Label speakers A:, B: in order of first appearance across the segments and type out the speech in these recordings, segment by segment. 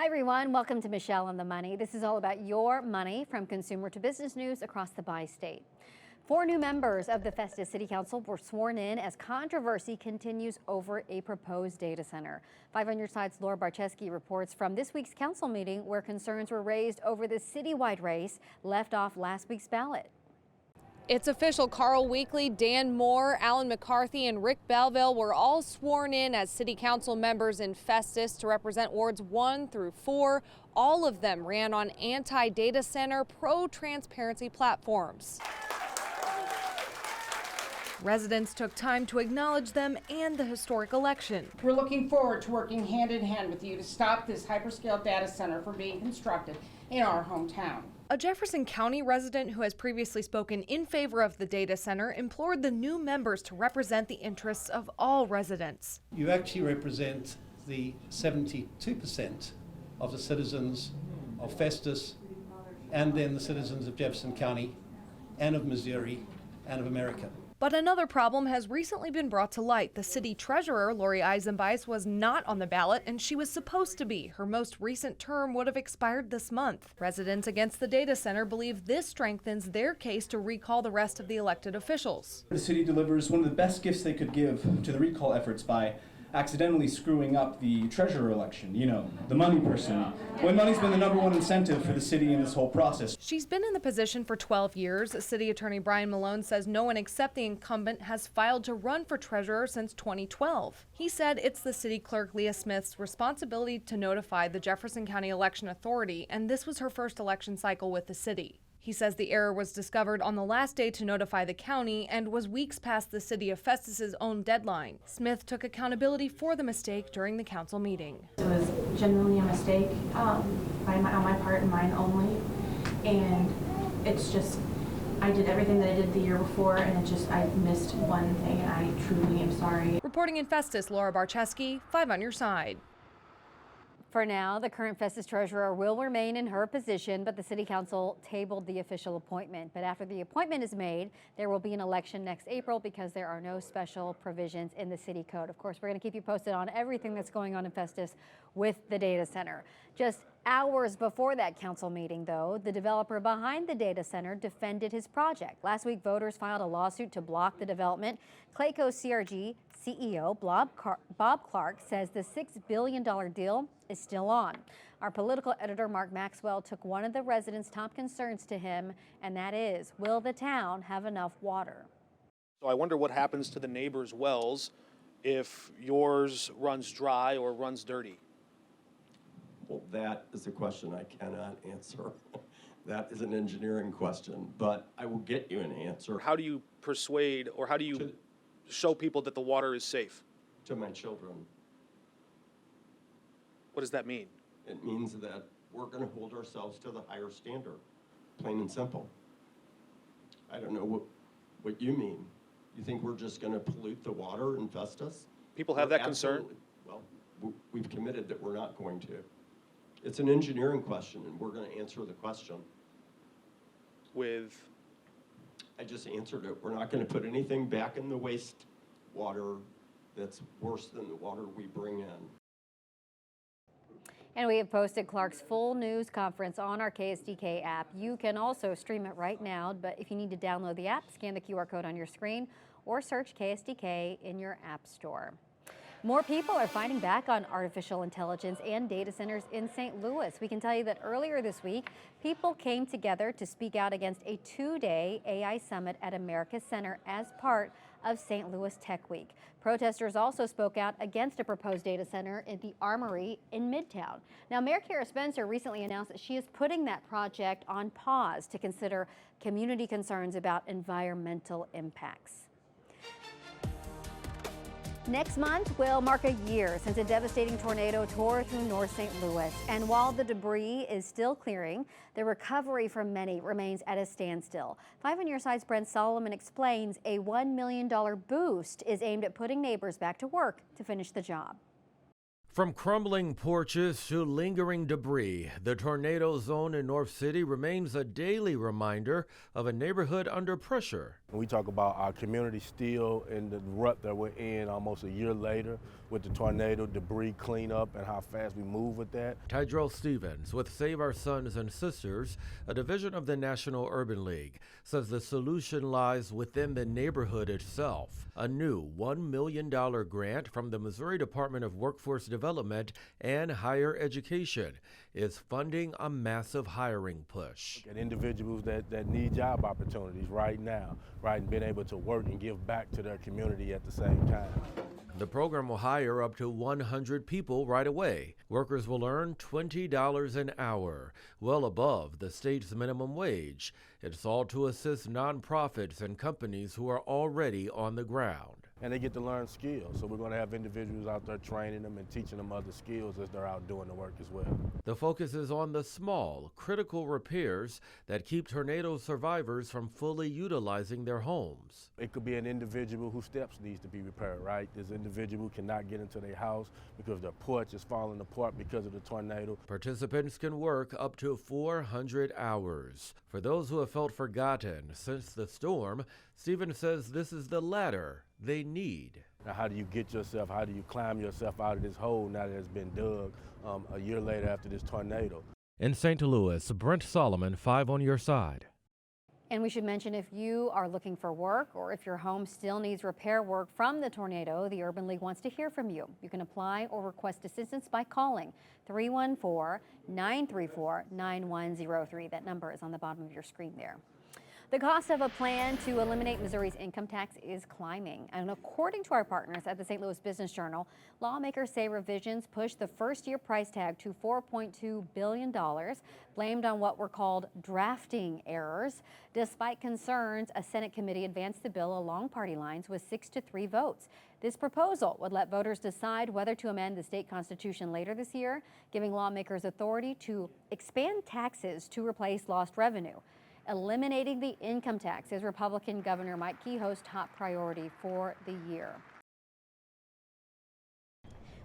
A: Hi everyone, welcome to Michelle on the Money. This is all about your money from consumer to business news across the bi-state. 4 new members of the Festus City Council were sworn in as controversy continues over a proposed data center. 5 on your side's Laura Barczewski reports from this week's council meeting where concerns were raised over the citywide race left off last week's ballot.
B: It's official. Carl Weekly, Dan Moore, Alan McCarthy, and Rick Belville were all sworn in as city council members in Festus to represent wards 1 through 4. All of them ran on anti-data center, pro-transparency platforms. Residents took time to acknowledge them and the historic election.
C: We're looking forward to working hand in hand with you to stop this hyperscale data center from being constructed in our hometown.
B: A Jefferson County resident who has previously spoken in favor of the data center implored the new members to represent the interests of all residents.
D: You actually represent the 72% of the citizens of Festus and then the citizens of Jefferson County and of Missouri and of America.
B: But another problem has recently been brought to light. The city treasurer, Lori Eisenbeis, was not on the ballot, and she was supposed to be. Her most recent term would have expired this month. Residents against the data center believe this strengthens their case to recall the rest of the elected officials.
E: The city delivers one of the best gifts they could give to the recall efforts by accidentally screwing up the treasurer election, the money person, when money's been the #1 incentive for the city in this whole process.
B: She's been in the position for 12 years. City Attorney Brian Malone says no one except the incumbent has filed to run for treasurer since 2012. He said it's the city clerk, Leah Smith's, responsibility to notify the Jefferson County Election Authority, and this was her first election cycle with the city. He says the error was discovered on the last day to notify the county and was weeks past the city of Festus's own deadline. Smith took accountability for the mistake during the council meeting.
F: It was genuinely a mistake on my part and mine only, and it's just, I did everything that I did the year before, and I missed one thing, and I truly am sorry.
B: Reporting in Festus, Laura Barczewski, 5 on your side.
A: For now, the current Festus treasurer will remain in her position, but the city council tabled the official appointment. But after the appointment is made, there will be an election next April because there are no special provisions in the city code. Of course, we're going to keep you posted on everything that's going on in Festus with the data center. Just hours before that council meeting, though, the developer behind the data center defended his project. Last week, voters filed a lawsuit to block the development. Clayco CRG CEO Bob Clark says the $6 billion deal is still on. Our political editor, Mark Maxwell, took one of the residents' top concerns to him, and that is, will the town have enough water?
G: So I wonder what happens to the neighbors' wells if yours runs dry or runs dirty.
H: Well, that is a question I cannot answer. That is an engineering question, but I will get you an answer.
G: How do you persuade or how do you show people that the water is safe?
H: To my children.
G: What does that mean?
H: It means that we're going to hold ourselves to the higher standard, plain and simple. I don't know what you mean. You think we're just going to pollute the water in Festus?
G: People have that concern?
H: Well, we've committed that we're not going to. It's an engineering question, and we're going to answer the question.
G: With?
H: I just answered it. We're not going to put anything back in the waste water that's worse than the water we bring in.
A: And we have posted Clark's full news conference on our KSDK app. You can also stream it right now, but if you need to download the app, scan the QR code on your screen or search KSDK in your app store. More people are fighting back on artificial intelligence and data centers in St. Louis. We can tell you that earlier this week, people came together to speak out against a 2-day AI summit at America Center as part of St. Louis Tech Week. Protesters also spoke out against a proposed data center in the Armory in Midtown. Now, Mayor Kara Spencer recently announced that she is putting that project on pause to consider community concerns about environmental impacts. Next month will mark a year since a devastating tornado tore through North St. Louis. And while the debris is still clearing, the recovery for many remains at a standstill. 5 on your side's Brent Solomon explains a $1 million boost is aimed at putting neighbors back to work to finish the job.
I: From crumbling porches to lingering debris, the tornado zone in North City remains a daily reminder of a neighborhood under pressure.
J: We talk about our community still in the rut that we're in almost a year later with the tornado debris cleanup and how fast we move with that.
I: Tydrell Stevens with Save Our Sons and Sisters, a division of the National Urban League, says the solution lies within the neighborhood itself. A new $1 million grant from the Missouri Department of Workforce Development and Higher Education is funding a massive hiring push.
J: And individuals that need job opportunities right now, right, and being able to work and give back to their community at the same time.
I: The program will hire up to 100 people right away. Workers will earn $20 an hour, well above the state's minimum wage. It's all to assist nonprofits and companies who are already on the ground.
J: And they get to learn skills. So we're going to have individuals out there training them and teaching them other skills as they're out doing the work as well.
I: The focus is on the small, critical repairs that keep tornado survivors from fully utilizing their homes.
J: It could be an individual whose steps needs to be repaired, right? This individual cannot get into their house because their porch is falling apart because of the tornado.
I: Participants can work up to 400 hours. For those who have felt forgotten since the storm, Stephen says this is the ladder they need.
J: Now, how do you get yourself, how do you climb yourself out of this hole now that it's been dug a year later after this tornado?
I: In St. Louis, Brent Solomon, 5 on your side.
A: And we should mention, if you are looking for work or if your home still needs repair work from the tornado, the Urban League wants to hear from you. You can apply or request assistance by calling 314-934-9103. That number is on the bottom of your screen there. The cost of a plan to eliminate Missouri's income tax is climbing. And according to our partners at the St. Louis Business Journal, lawmakers say revisions push the first-year price tag to $4.2 billion, blamed on what were called drafting errors. Despite concerns, a Senate committee advanced the bill along party lines with 6-3 votes. This proposal would let voters decide whether to amend the state constitution later this year, giving lawmakers authority to expand taxes to replace lost revenue. Eliminating the income tax is Republican Governor Mike Kehoe's top priority for the year.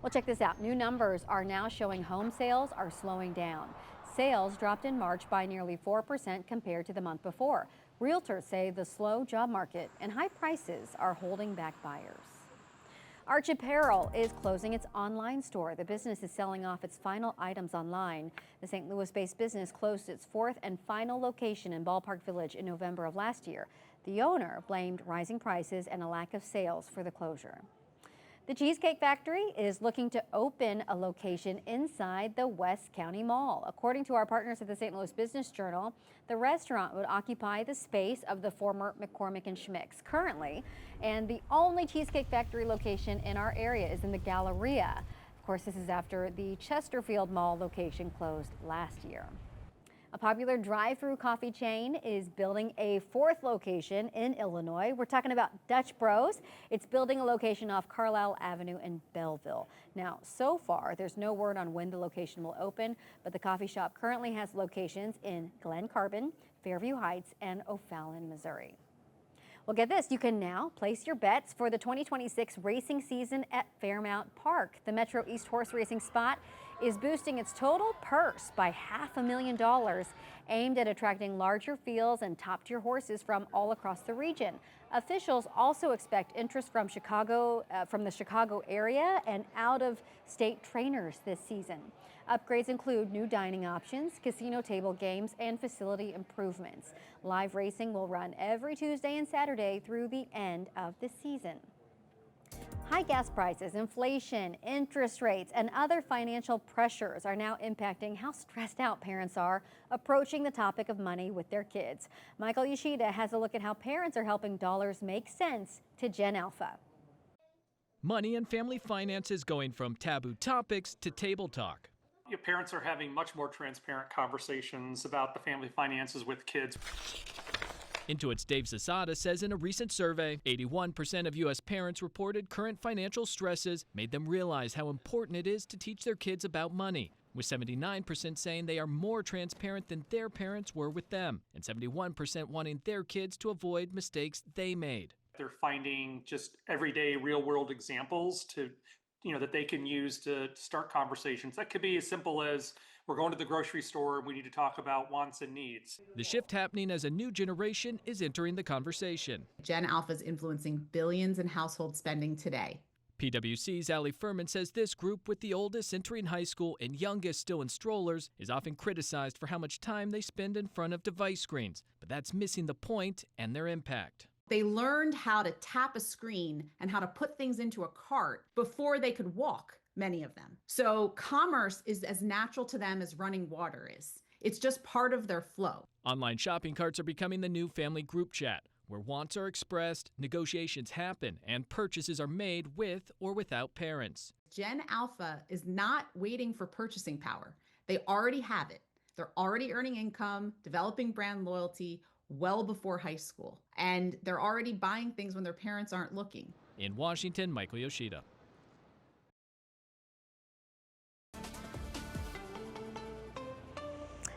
A: Well, check this out. New numbers are now showing home sales are slowing down. Sales dropped in March by nearly 4% compared to the month before. Realtors say the slow job market and high prices are holding back buyers. Arch Apparel is closing its online store. The business is selling off its final items online. The St. Louis-based business closed its fourth and final location in Ballpark Village in November of last year. The owner blamed rising prices and a lack of sales for the closure. The Cheesecake Factory is looking to open a location inside the West County Mall. According to our partners at the St. Louis Business Journal, the restaurant would occupy the space of the former McCormick & Schmick's currently, and the only Cheesecake Factory location in our area is in the Galleria. Of course, this is after the Chesterfield Mall location closed last year. A popular drive-through coffee chain is building a fourth location in Illinois. We're talking about Dutch Bros. It's building a location off Carlisle Avenue in Belleville. Now, so far, there's no word on when the location will open, but the coffee shop currently has locations in Glen Carbon, Fairview Heights, and O'Fallon, Missouri. Well, get this, you can now place your bets for the 2026 racing season at Fairmount Park. The Metro East horse racing spot is boosting its total purse by $500,000, aimed at attracting larger fields and top-tier horses from all across the region. Officials also expect interest from the Chicago area and out-of-state trainers this season. Upgrades include new dining options, casino table games, and facility improvements. Live racing will run every Tuesday and Saturday through the end of the season. High gas prices, inflation, interest rates, and other financial pressures are now impacting how stressed out parents are approaching the topic of money with their kids. Michael Yoshida has a look at how parents are helping dollars make sense to Gen Alpha.
K: Money and family finances going from taboo topics to table talk.
L: Your parents are having much more transparent conversations about the family finances with kids.
K: Intuit's Dave Zasada says in a recent survey, 81% of U.S. parents reported current financial stresses made them realize how important it is to teach their kids about money, with 79% saying they are more transparent than their parents were with them, and 71% wanting their kids to avoid mistakes they made.
L: They're finding just everyday real-world examples to that they can use to start conversations. That could be as simple as we're going to the grocery store and we need to talk about wants and needs.
K: The shift happening as a new generation is entering the conversation.
M: Gen Alpha is influencing billions in household spending today.
K: PwC's Allie Furman says this group, with the oldest entering high school and youngest still in strollers, is often criticized for how much time they spend in front of device screens. But that's missing the point and their impact.
M: They learned how to tap a screen and how to put things into a cart before they could walk, many of them. So commerce is as natural to them as running water is. It's just part of their flow.
K: Online shopping carts are becoming the new family group chat, where wants are expressed, negotiations happen, and purchases are made with or without parents.
M: Gen Alpha is not waiting for purchasing power. They already have it. They're already earning income, developing brand loyalty well before high school. And they're already buying things when their parents aren't looking.
K: In Washington, Michael Yoshida.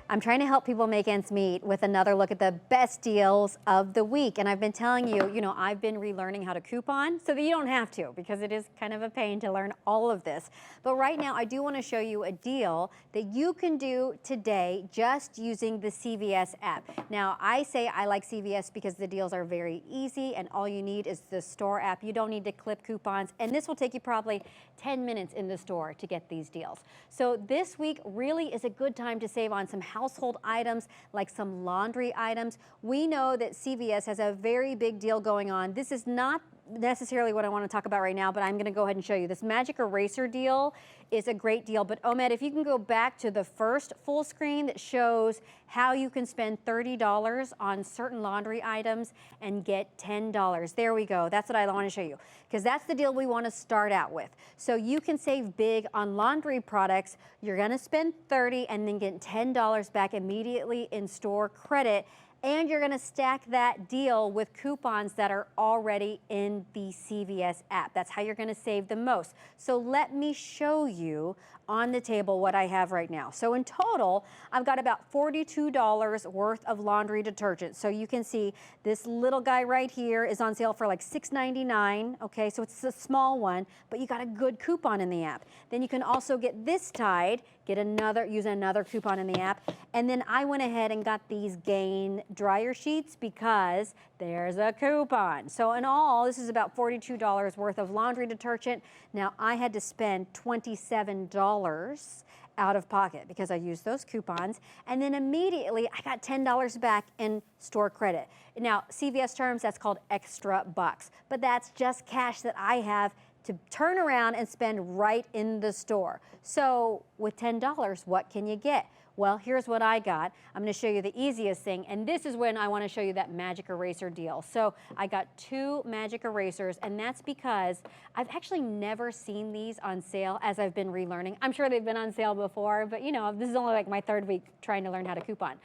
A: I'm trying to help people make ends meet with another look at the best deals of the week. And I've been telling you, I've been relearning how to coupon so that you don't have to, because it is kind of a pain to learn all of this. But right now, I do want to show you a deal that you can do today just using the CVS app. Now, I say I like CVS because the deals are very easy and all you need is the store app. You don't need to clip coupons. And this will take you probably 10 minutes in the store to get these deals. So this week really is a good time to save on some household items, like some laundry items. We know that CVS has a very big deal going on. This is not necessarily what I want to talk about right now, but I'm going to go ahead and show you. This Magic Eraser deal is a great deal. But Omed, if you can go back to the first full screen that shows how you can spend $30 on certain laundry items and get $10. There we go. That's what I want to show you, because that's the deal we want to start out with. So you can save big on laundry products. You're going to spend $30 and then get $10 back immediately in store credit. And you're going to stack that deal with coupons that are already in the CVS app. That's how you're going to save the most. So let me show you on the table what I have right now. So in total, I've got about $42 worth of laundry detergent. So you can see this little guy right here is on sale for like $6.99. Okay, so it's a small one, but you got a good coupon in the app. Then you can also get this Tide, use another coupon in the app. And then I went ahead and got these Gain dryer sheets because there's a coupon. So in all, this is about $42 worth of laundry detergent. Now I had to spend $27 out of pocket because I used those coupons. And then immediately I got $10 back in store credit. Now, CVS terms, that's called extra bucks, but that's just cash that I have to turn around and spend right in the store. So with $10, what can you get? Well, here's what I got. I'm going to show you the easiest thing, and this is when I want to show you that Magic Eraser deal. So I got 2 Magic Erasers, and that's because I've actually never seen these on sale as I've been relearning. I'm sure they've been on sale before, but this is only like my 3rd week trying to learn how to coupon.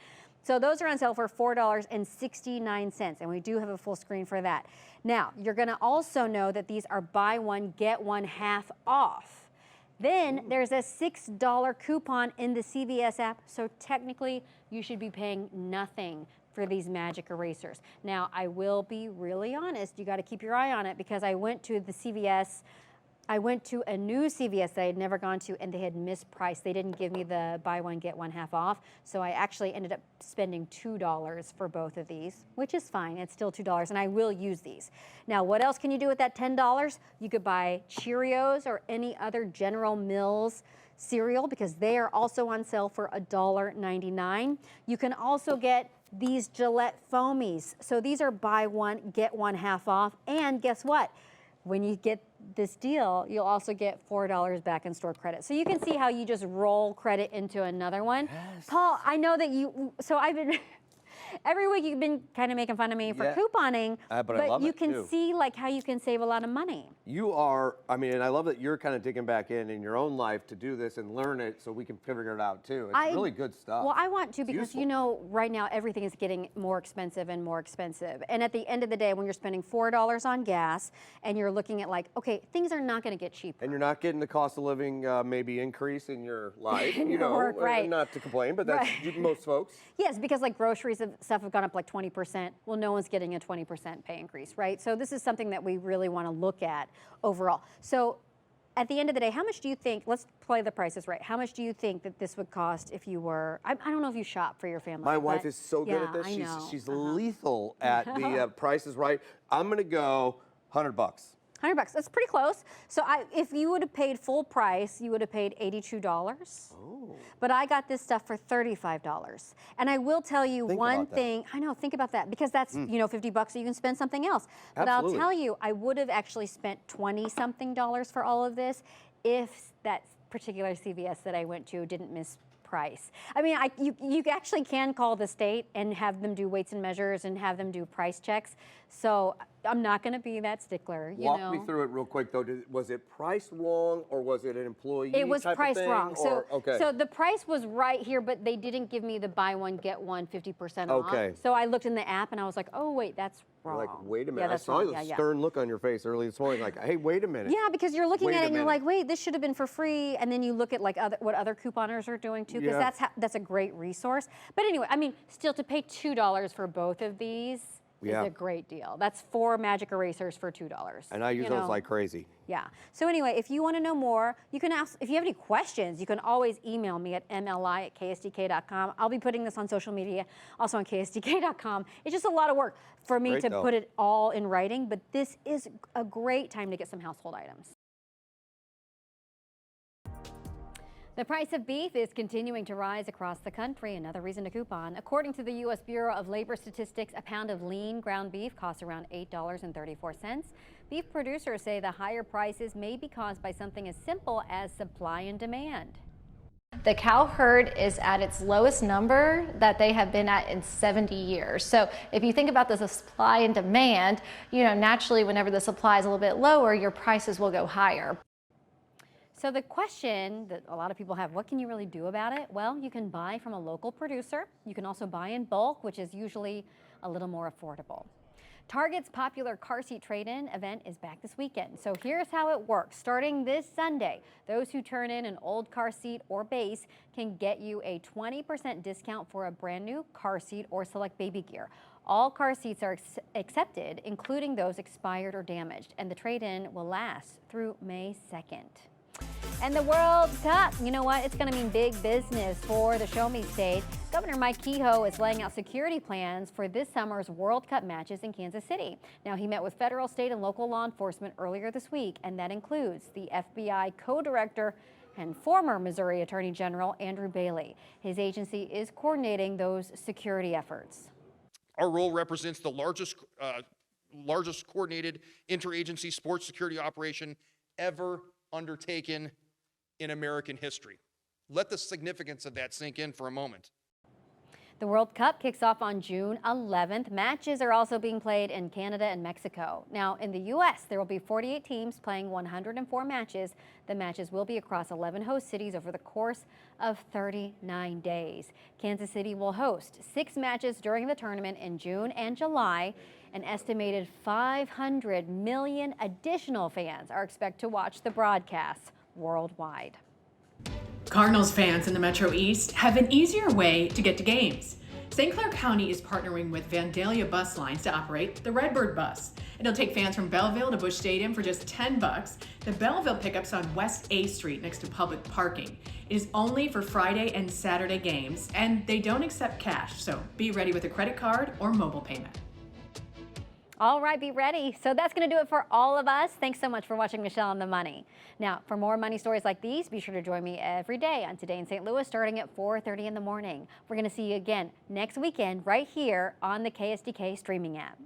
A: So those are on sale for $4.69, and we do have a full screen for that. Now, you're going to also know that these are buy one, get one half off. Then there's a $6 coupon in the CVS app, so technically you should be paying nothing for these Magic Erasers. Now, I will be really honest, you got to keep your eye on it, because I went to a new CVS that I had never gone to, and they had mispriced. They didn't give me the buy one, get one half off. So I actually ended up spending $2 for both of these, which is fine. It's still $2, and I will use these. Now, what else can you do with that $10? You could buy Cheerios or any other General Mills cereal, because they are also on sale for $1.99. You can also get these Gillette Foamies. So these are buy one, get one half off. And guess what? When you get this deal, you'll also get $4 back in store credit. So you can see how you just roll credit into another one. Yes. Paul, I know that I've been, every week you've been kind of making fun of me for couponing,
N: but I love
A: you
N: it
A: can
N: too.
A: see like how you can save a lot of money.
N: You are, and I love that you're kind of digging back in your own life to do this and learn it so we can figure it out too. It's really good stuff.
A: Well, I want to, because right now everything is getting more expensive and more expensive. And at the end of the day, when you're spending $4 on gas and you're looking at like, okay, things are not going to get cheaper.
N: And you're not getting the cost of living maybe increase in your life,
A: right.
N: Not to complain, but that's most folks.
A: Yes, because like groceries and stuff have gone up like 20%. Well, no one's getting a 20% pay increase, right? So this is something that we really want to look at overall. So at the end of the day, how much do you think, let's play the prices right, how much do you think that this would cost if you were, I don't know if you shop for your family.
N: My wife
A: but
N: is so good at
A: yeah,
N: this.
A: I know.
N: She's lethal at the prices right. I'm going to go $100.
A: $100. That's pretty close. So if you would have paid full price, you would have paid $82.
N: Oh.
A: But I got this stuff for $35. And I will tell you one thing. I know, think about that, because that's, you know, $50 that you can spend something else. But
N: Absolutely.
A: I'll tell you, I would have actually spent $20-something for all of this if that particular CVS that I went to didn't miss price. I mean, you actually can call the state and have them do weights and measures and have them do price checks. So I'm not going to be that stickler.
N: Walk me through it real quick, though. Was it priced wrong, or was it an employee
A: It was
N: type
A: priced
N: of thing?
A: wrong. So,
N: okay.
A: so the price was right here, but they didn't give me the buy one, get one 50% off.
N: Okay.
A: So I looked in the app and I was like, oh, wait, that's wrong.
N: You're like, wait a minute.
A: Yeah,
N: I
A: that's
N: saw
A: wrong.
N: the
A: Yeah,
N: stern look on your face early this morning, like, hey, wait a minute.
A: Yeah, because you're looking
N: Wait
A: at
N: a
A: it and you're
N: minute.
A: like, wait, this should have been for free. And then you look at like what other couponers are doing too, because that's a great resource. But anyway, I mean, still to pay $2 for both of these is a great deal. That's 4 magic erasers for $2.
N: And I use those like crazy.
A: Yeah. So anyway, if you want to know more, you can ask. If you have any questions, you can always email me at mli@ksdk.com. I'll be putting this on social media, also on ksdk.com. It's just a lot of work for me to put it all in writing, but this is a great time to get some household items. The price of beef is continuing to rise across the country. Another reason to coupon. According to the U.S. Bureau of Labor Statistics, a pound of lean ground beef costs around $8.34. Beef producers say the higher prices may be caused by something as simple as supply and demand.
O: The cow herd is at its lowest number that they have been at in 70 years. So if you think about the supply and demand, you know, naturally whenever the supply is a little bit lower, your prices will go higher.
A: So the question that a lot of people have, what can you really do about it? Well, you can buy from a local producer. You can also buy in bulk, which is usually a little more affordable. Target's popular car seat trade-in event is back this weekend. So here's how it works. Starting this Sunday, those who turn in an old car seat or base can get you a 20% discount for a brand new car seat or select baby gear. All car seats are accepted, including those expired or damaged, and the trade-in will last through May 2nd. And the World Cup, you know what? It's going to mean big business for the Show Me State. Governor Mike Kehoe is laying out security plans for this summer's World Cup matches in Kansas City. Now, he met with federal, state, and local law enforcement earlier this week, and that includes the FBI co-director and former Missouri Attorney General Andrew Bailey. His agency is coordinating those security efforts.
P: Our role represents the largest coordinated interagency sports security operation ever undertaken in American history. Let the significance of that sink in for a moment.
A: The World Cup kicks off on June 11th. Matches are also being played in Canada and Mexico. Now, in the U.S., there will be 48 teams playing 104 matches. The matches will be across 11 host cities over the course of 39 days. Kansas City will host 6 matches during the tournament in June and July. An estimated 500 million additional fans are expected to watch the broadcasts worldwide.
Q: Cardinals fans in the Metro East have an easier way to get to games. St. Clair County is partnering with Vandalia Bus Lines to operate the Redbird Bus. It'll take fans from Belleville to Busch Stadium for just $10. The Belleville pickup's on West A Street next to public parking. It is only for Friday and Saturday games, and they don't accept cash, so be ready with a credit card or mobile payment.
A: All right, be ready. So that's going to do it for all of us. Thanks so much for watching Michelle on the Money. Now, for more money stories like these, be sure to join me every day on Today in St. Louis starting at 4:30 in the morning. We're going to see you again next weekend right here on the KSDK streaming app.